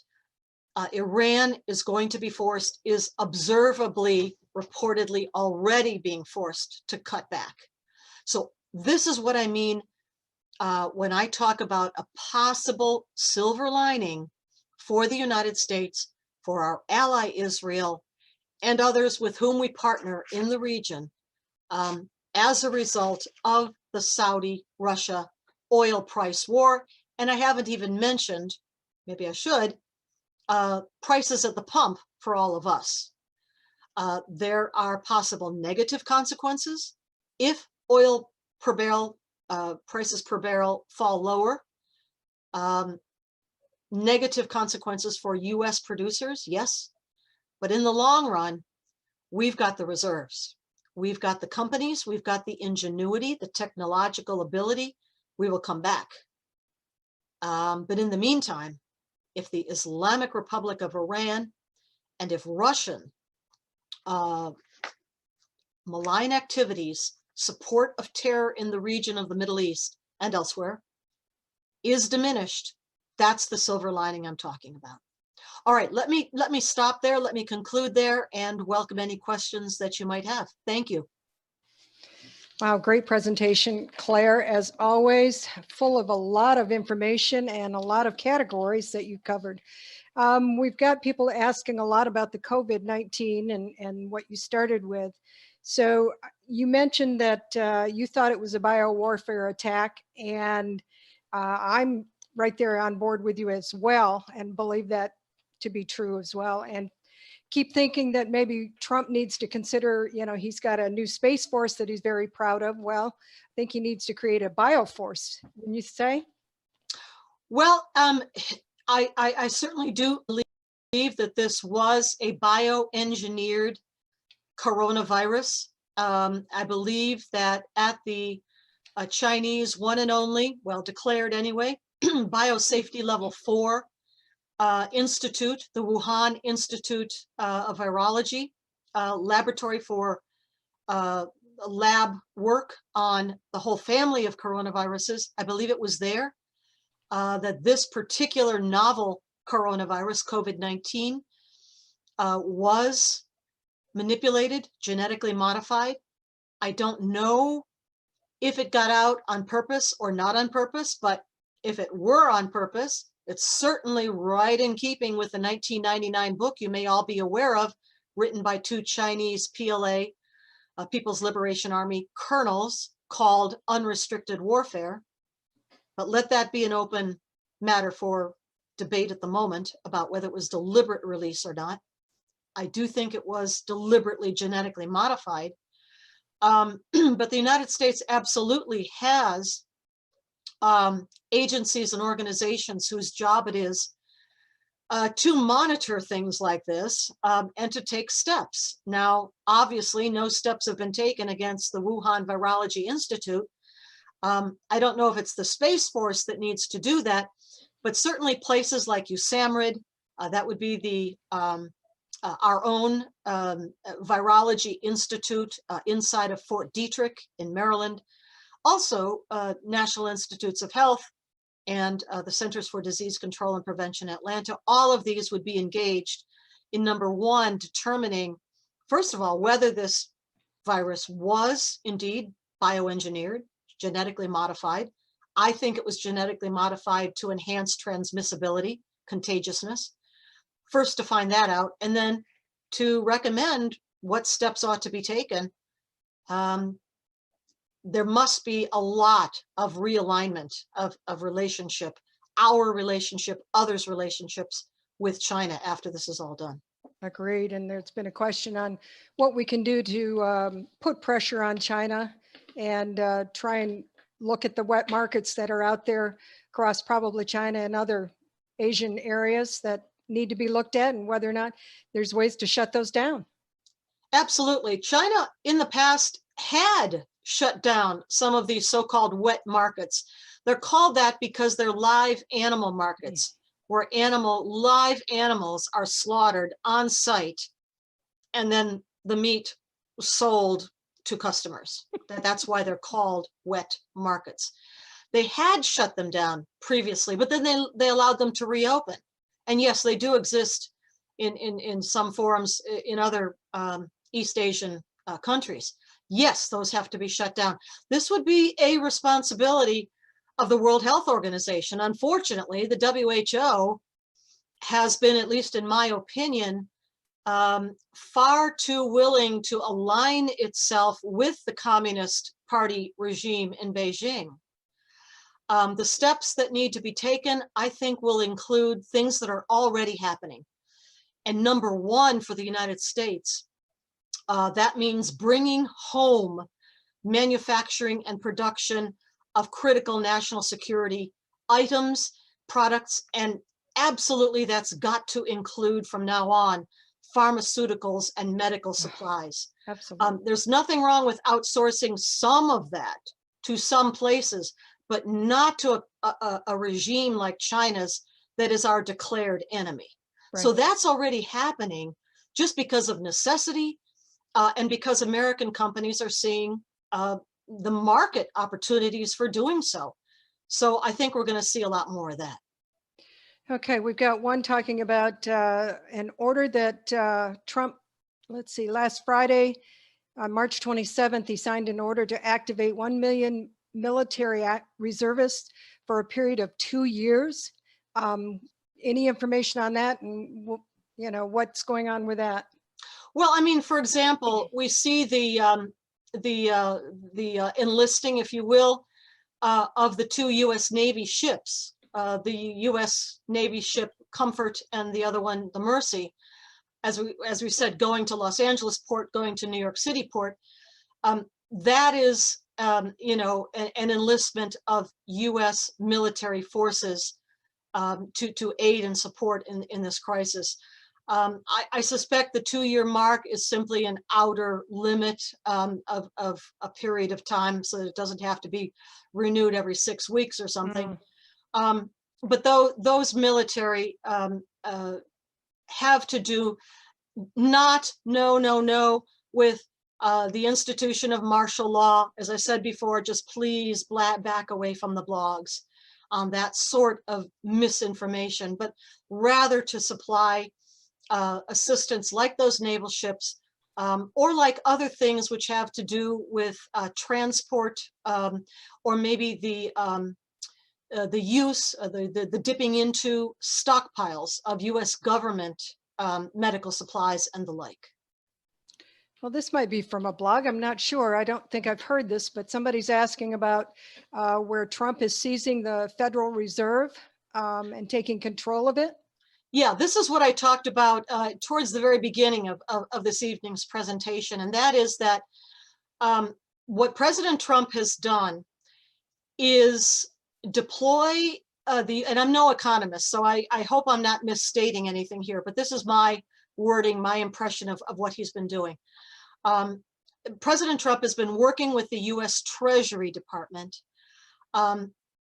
Iran is going to be forced, is observably, reportedly already being forced to cut back. So this is what I mean when I talk about a possible silver lining for the United States, for our ally Israel, and others with whom we partner in the region as a result of the Saudi-Russia oil price war. And I haven't even mentioned, maybe I should, prices at the pump for all of us. There are possible negative consequences if oil per barrel, prices per barrel fall lower. Negative consequences for US producers, yes. But in the long run, we've got the reserves. We've got the companies, we've got the ingenuity, the technological ability. We will come back. But in the meantime, if the Islamic Republic of Iran and if Russian malign activities, support of terror in the region of the Middle East and elsewhere is diminished, that's the silver lining I'm talking about. All right, let me stop there. Let me conclude there and welcome any questions that you might have. Thank you.
Wow, great presentation, Claire, as always, full of a lot of information and a lot of categories that you covered. We've got people asking a lot about the COVID-19 and what you started with. So you mentioned that you thought it was a biowarfare attack, and I'm right there on board with you as well and believe that to be true as well. And keep thinking that maybe Trump needs to consider, you know, he's got a new Space Force that he's very proud of. Well, I think he needs to create a bioforce, wouldn't you say?
Well, I certainly do believe that this was a bioengineered coronavirus. I believe that at the Chinese one and only, well, declared anyway, biosafety level 4 institute, the Wuhan Institute of Virology, laboratory for lab work on the whole family of coronaviruses. I believe it was there that this particular novel coronavirus, COVID-19, was manipulated, genetically modified. I don't know if it got out on purpose or not on purpose, but if it were on purpose, it's certainly right in keeping with the 1999 book you may all be aware of, written by two Chinese PLA, People's Liberation Army colonels, called Unrestricted Warfare. But let that be an open matter for debate at the moment about whether it was deliberate release or not. I do think it was deliberately genetically modified. But the United States absolutely has agencies and organizations whose job it is to monitor things like this and to take steps. Now, obviously, no steps have been taken against the Wuhan Virology Institute. I don't know if it's the Space Force that needs to do that, but certainly places like USAMRIID, that would be the our own Virology Institute inside of Fort Detrick in Maryland. Also, National Institutes of Health and the Centers for Disease Control and Prevention Atlanta, all of these would be engaged in, number one, determining, first of all, whether this virus was indeed bioengineered, genetically modified. I think it was genetically modified to enhance transmissibility, contagiousness. First, to find that out, and then to recommend what steps ought to be taken. There must be a lot of realignment of relationship, our relationship, others' relationships with China after this is all done.
Agreed. And there's been a question on what we can do to put pressure on China and try and look at the wet markets that are out there across probably China and other Asian areas that need to be looked at, and whether or not there's ways to shut those down.
Absolutely. China in the past had shut down some of these so-called wet markets. They're called that because they're live animal markets, where live animals are slaughtered on site, and then the meat sold to customers. That's why they're called wet markets. They had shut them down previously, but then they allowed them to reopen. And yes, they do exist in some forums in other East Asian countries. Yes, those have to be shut down. This would be a responsibility of the World Health Organization. Unfortunately, the WHO has been, at least in my opinion, far too willing to align itself with the Communist Party regime in Beijing. The steps that need to be taken, I think, will include things that are already happening. And number one, for the United States, that means bringing home manufacturing and production of critical national security items, products, and absolutely that's got to include from now on pharmaceuticals and medical supplies.
Absolutely.
There's nothing wrong with outsourcing some of that to some places, but not to a regime like China's that is our declared enemy. Right. So that's already happening just because of necessity and because American companies are seeing the market opportunities for doing so. So I think we're going to see a lot more of that.
Okay, we've got one talking about an order that Trump, last Friday, on March 27th, he signed an order to activate 1 million military reservists for a period of 2 years. Any information on that, and what's going on with that?
Well, I mean, for example, we see the enlisting, if you will, of the two U.S. Navy ships, the U.S. Navy ship Comfort and the other one, the Mercy, as we said, going to Los Angeles port, going to New York City port. That is, an enlistment of U.S. military forces to aid and support in this crisis. I suspect the 2-year mark is simply an outer limit of a period of time, so that it doesn't have to be renewed every 6 weeks or something. But those military have to do no with the institution of martial law. As I said before, just please back away from the blogs on that sort of misinformation, but rather to supply assistance like those naval ships, or like other things which have to do with transport, or maybe the use, the dipping into stockpiles of US government medical supplies and the like.
Well, this might be from a blog. I'm not sure. I don't think I've heard this, but somebody's asking about where Trump is seizing the Federal Reserve and taking control of it.
Yeah, this is what I talked about towards the very beginning of this evening's presentation, and that is that what President Trump has done is deploy and I'm no economist, so I hope I'm not misstating anything here, but this is my wording, my impression of what he's been doing. President Trump has been working with the US Treasury Department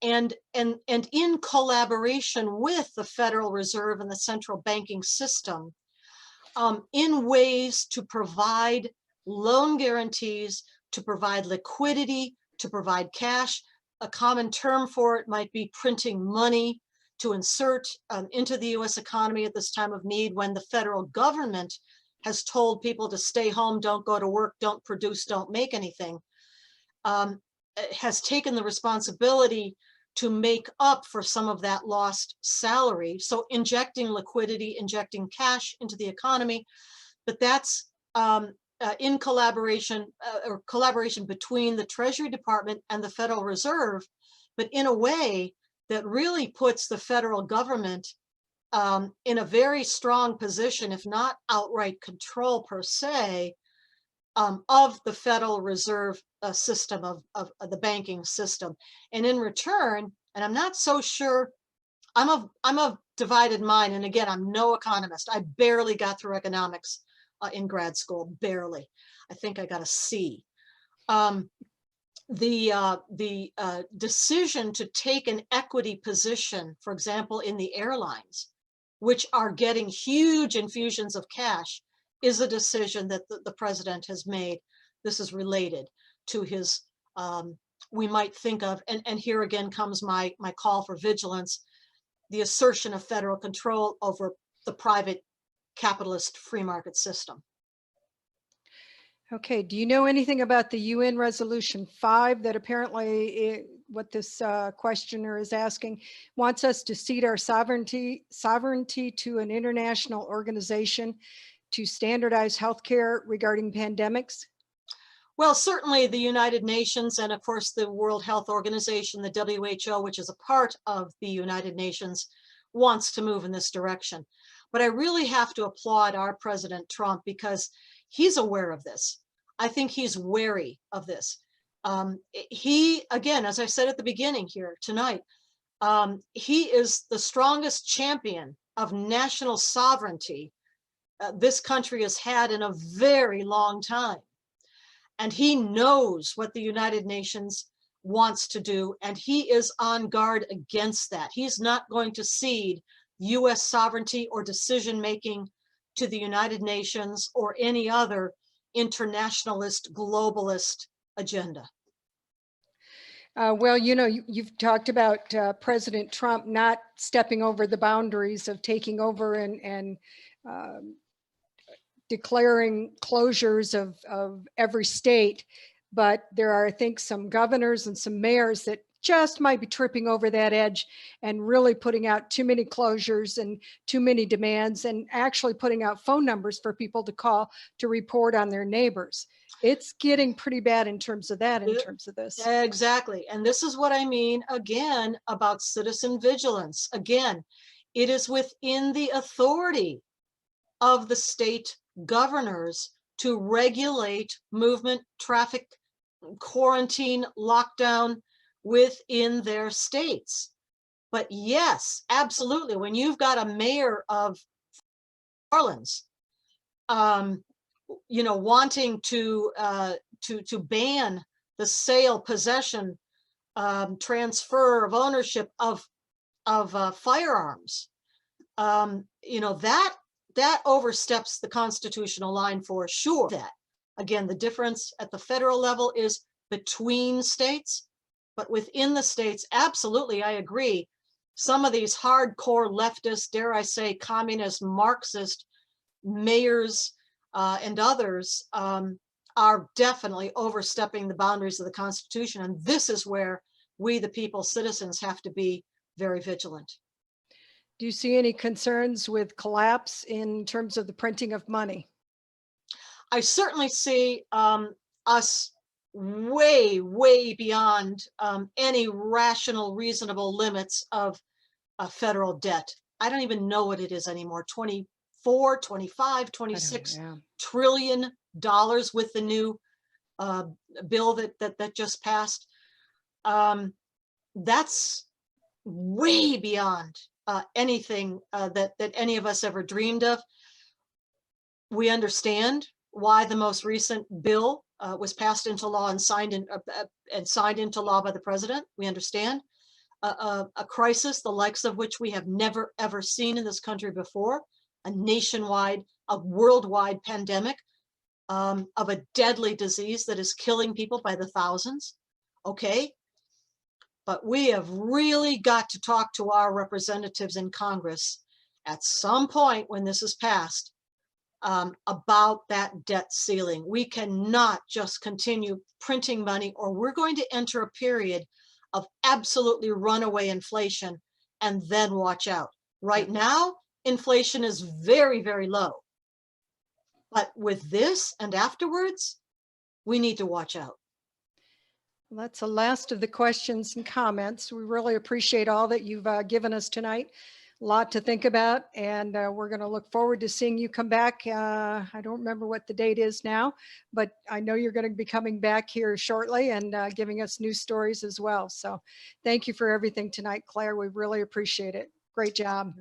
and in collaboration with the Federal Reserve and the central banking system, in ways to provide loan guarantees, to provide liquidity, to provide cash. A common term for it might be printing money to insert into the US economy at this time of need, when the federal government has told people to stay home, don't go to work, don't produce, don't make anything, has taken the responsibility to make up for some of that lost salary. So injecting liquidity, injecting cash into the economy, but that's in collaboration or collaboration between the Treasury Department and the Federal Reserve, but in a way that really puts the federal government in a very strong position, if not outright control per se, of the Federal Reserve system, of the banking system. And in return, and I'm not so sure, I'm of divided mind, and again, I'm no economist. I barely got through economics in grad school, barely. I think I got a C. The decision to take an equity position, for example, in the airlines, which are getting huge infusions of cash, is a decision that the president has made. This is related to his, we might think of, and here again comes my call for vigilance, the assertion of federal control over the private capitalist free market system.
Okay, do you know anything about the UN Resolution 5 that apparently, what this questioner is asking, wants us to cede our sovereignty to an international organization to standardize healthcare regarding pandemics?
Well, certainly the United Nations and of course the World Health Organization, the WHO, which is a part of the United Nations, wants to move in this direction. But I really have to applaud our President Trump because he's aware of this. I think he's wary of this. He, again, as I said at the beginning here tonight, he is the strongest champion of national sovereignty this country has had in a very long time. And he knows what the United Nations wants to do, and he is on guard against that. He's not going to cede US sovereignty or decision-making to the United Nations or any other internationalist, globalist agenda.
Well, you know, you've talked about President Trump not stepping over the boundaries of taking over and declaring closures of every state, but there are, I think, some governors and some mayors that just might be tripping over that edge and really putting out too many closures and too many demands, and actually putting out phone numbers for people to call to report on their neighbors. It's getting pretty bad in terms of that, in terms of this.
Exactly. And this is what I mean, again, about citizen vigilance. Again, it is within the authority of the state governors to regulate movement, traffic, quarantine, lockdown within their states. But yes, absolutely, when you've got a mayor of Orleans, you know, wanting to ban the sale, possession, transfer of ownership of firearms, you know, that oversteps the constitutional line for sure. That Again, the difference at the federal level is between states, but within the states, absolutely, I agree. Some of these hardcore leftist, dare I say, communist, Marxist mayors and others are definitely overstepping the boundaries of the Constitution. And this is where we, the people, citizens, have to be very vigilant.
Do you see any concerns with collapse in terms of the printing of money?
I certainly see us way, way beyond any rational, reasonable limits of federal debt. I don't even know what it is anymore. 24, 25, 26 trillion dollars with the new bill that just passed. That's way beyond anything that any of us ever dreamed of. We understand why the most recent bill was passed into law and signed into law by the president. We understand a crisis the likes of which we have never ever seen in this country before, a nationwide, a worldwide pandemic of a deadly disease that is killing people by the thousands. Okay, but we have really got to talk to our representatives in Congress at some point when this is passed about that debt ceiling. We cannot just continue printing money, or we're going to enter a period of absolutely runaway inflation, and then watch out. Right now, inflation is very, very low. But with this and afterwards, we need to watch out.
Well, that's the last of the questions and comments. We really appreciate all that you've given us tonight. A lot to think about, and we're going to look forward to seeing you come back. I don't remember what the date is now, but I know you're going to be coming back here shortly and giving us new stories as well. So thank you for everything tonight, Claire. We really appreciate it. Great job.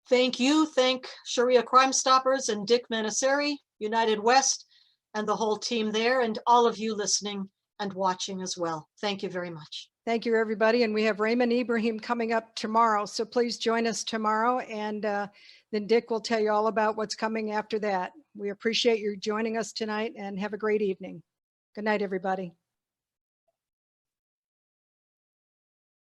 Thank you. Thank Sharia Crime Stoppers and Dick Manaseri, United West, and the whole team there, and all of you listening and watching as well. Thank you very much.
Thank you, everybody. And we have Raymond Ibrahim coming up tomorrow. So please join us tomorrow. And then Dick will tell you all about what's coming after that. We appreciate you joining us tonight and have a great evening. Good night, everybody.